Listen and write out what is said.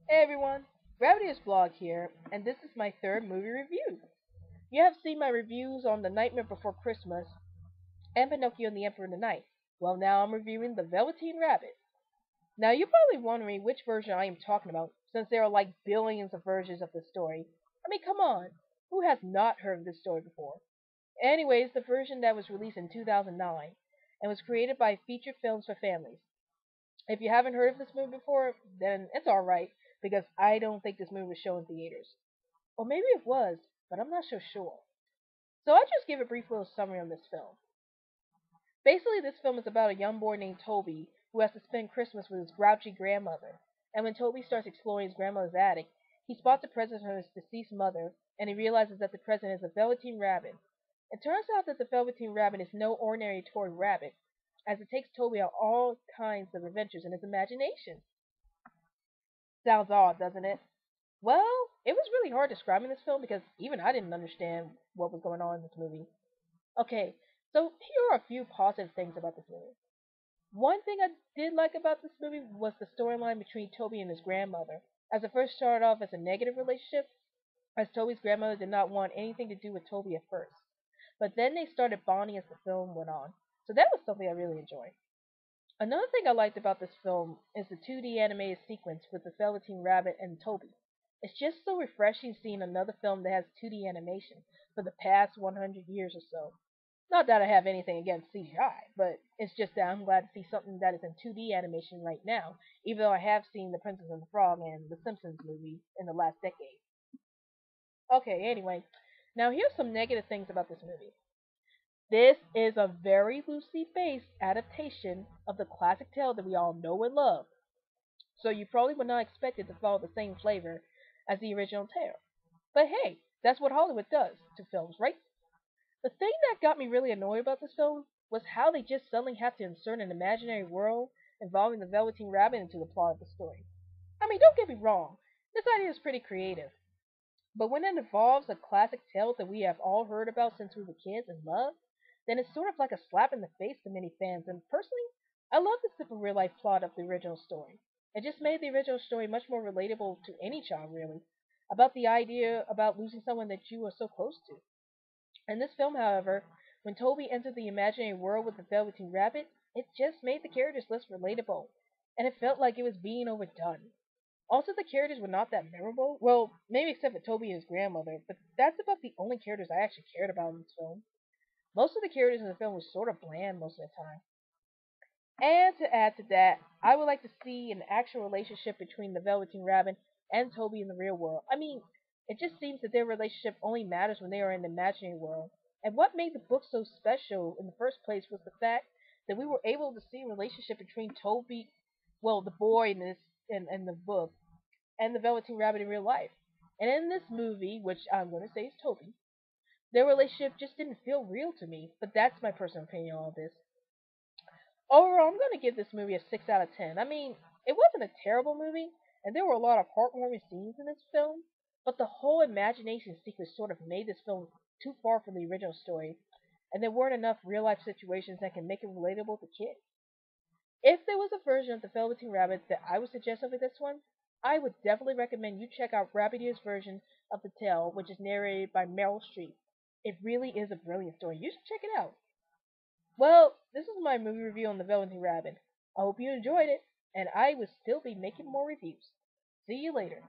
Hey everyone, Rabbitearsblog here, and this is my third movie review. You have seen my reviews on The Nightmare Before Christmas and Pinocchio and the Emperor of the Night. Well, now I'm reviewing The Velveteen Rabbit. Now, you're probably wondering which version I am talking about, since there are like billions of versions of this story. I mean, come on, who has not heard of this story before? Anyways, the version that was released in 2009 and was created by Feature Films for Families. If you haven't heard of this movie before, then it's alright, because I don't think this movie was shown in theaters. Or maybe it was, but I'm not so sure. So I'll just give a brief little summary on this film. Basically, this film is about a young boy named Toby who has to spend Christmas with his grouchy grandmother. And when Toby starts exploring his grandmother's attic, he spots a present from his deceased mother, and he realizes that the present is a Velveteen Rabbit. It turns out that the Velveteen Rabbit is no ordinary toy rabbit, as it takes Toby on all kinds of adventures in his imagination. Sounds odd, doesn't it? Well, it was really hard describing this film because even I didn't understand what was going on in this movie. Okay, so here are a few positive things about this movie. One thing I did like about this movie was the storyline between Toby and his grandmother, as it first started off as a negative relationship, as Toby's grandmother did not want anything to do with Toby at first. But then they started bonding as the film went on, so that was something I really enjoyed. Another thing I liked about this film is the 2D animated sequence with the Velveteen Rabbit and Toby. It's just so refreshing seeing another film that has 2D animation for the past 100 years or so. Not that I have anything against CGI, but it's just that I'm glad to see something that is in 2D animation right now, even though I have seen The Princess and the Frog and The Simpsons movie in the last decade. Okay, anyway, now here's some negative things about this movie. This is a very loosely based adaptation of the classic tale that we all know and love, so you probably would not expect it to follow the same flavor as the original tale. But hey, that's what Hollywood does to films, right? The thing that got me really annoyed about this film was how they just suddenly have to insert an imaginary world involving the Velveteen Rabbit into the plot of the story. I mean, don't get me wrong, this idea is pretty creative, but when it involves a classic tale that we have all heard about since we were kids and loved, then it's sort of like a slap in the face to many fans. And personally, I love the simple real life plot of the original story. It just made the original story much more relatable to any child, really, about the idea about losing someone that you are so close to. In this film, however, when Toby entered the imaginary world with the Velveteen Rabbit, it just made the characters less relatable, and it felt like it was being overdone. Also, the characters were not that memorable. Well, maybe except for Toby and his grandmother, but that's about the only characters I actually cared about in this film. Most of the characters in the film were sort of bland most of the time. And to add to that, I would like to see an actual relationship between the Velveteen Rabbit and Toby in the real world. I mean, it just seems that their relationship only matters when they are in the imaginary world. And what made the book so special in the first place was the fact that we were able to see a relationship between Toby, well, the boy in the book, and the Velveteen Rabbit in real life. And in this movie, which I'm going to say is Toby, their relationship just didn't feel real to me. But that's my personal opinion on all this. Overall, I'm going to give this movie a 6 out of 10. I mean, it wasn't a terrible movie, and there were a lot of heartwarming scenes in this film, but the whole imagination sequence sort of made this film too far from the original story, and there weren't enough real life situations that can make it relatable to kids. If there was a version of the Velveteen Rabbit that I would suggest over this one, I would definitely recommend you check out Rabbiteer's version of the tale, which is narrated by Meryl Streep. It really is a brilliant story. You should check it out. Well, this is my movie review on the Velveteen Rabbit. I hope you enjoyed it, and I will still be making more reviews. See you later.